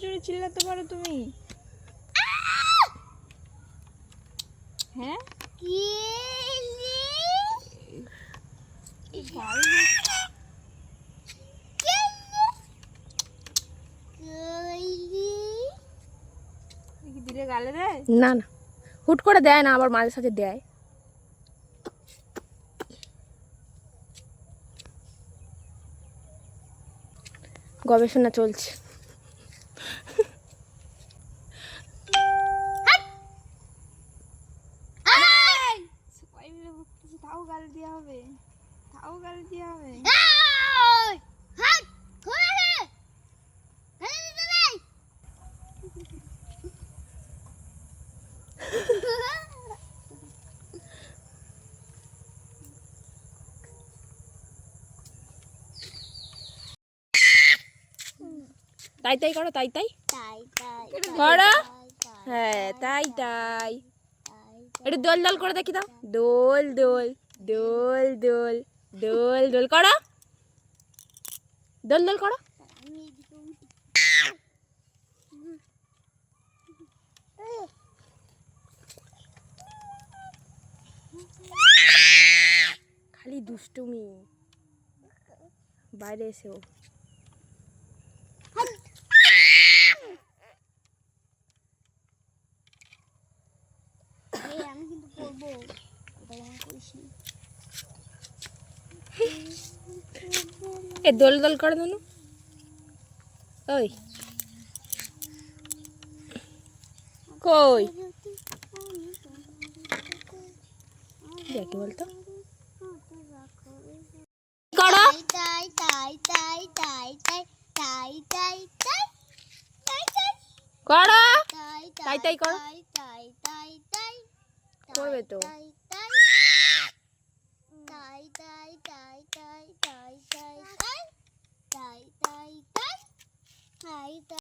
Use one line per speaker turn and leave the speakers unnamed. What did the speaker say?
জোরে চিল্লাতে পারো তুমি? হ্যাঁ দিলে গালে দেয়
না না, হুট করে দেয় না, আবার মাঝে সাঝে দেয়। গবেষণা চলছে।
সবাই মিলে বকতেছে, তাও গাল দেওয়া হবে, তাও গাল দেওয়া হবে।
তাই তাই করো, তাই তাই করো। হ্যাঁ তাই তাই। একটু দোল দোল করে দেখি দাও। দোল দোল দোল দোল দোল দোল করো, দোল দোল করো। খালি দুষ্টুমি, বাইরে এসেও।
আমি কিন্তু পড়বো,
এ দোল দোল করে দেন। ওই কই দেখি বলতো করো।
তাই তাই তাই তাই তাই তাই তাই তাই তাই তাই
করো,
তাই
তাই তাই করো।
তাই তাই তাই
করবে তো।
তাই তাই তাই তাই তাই তাই তাই তাই তাই তাই তাই তাই তাই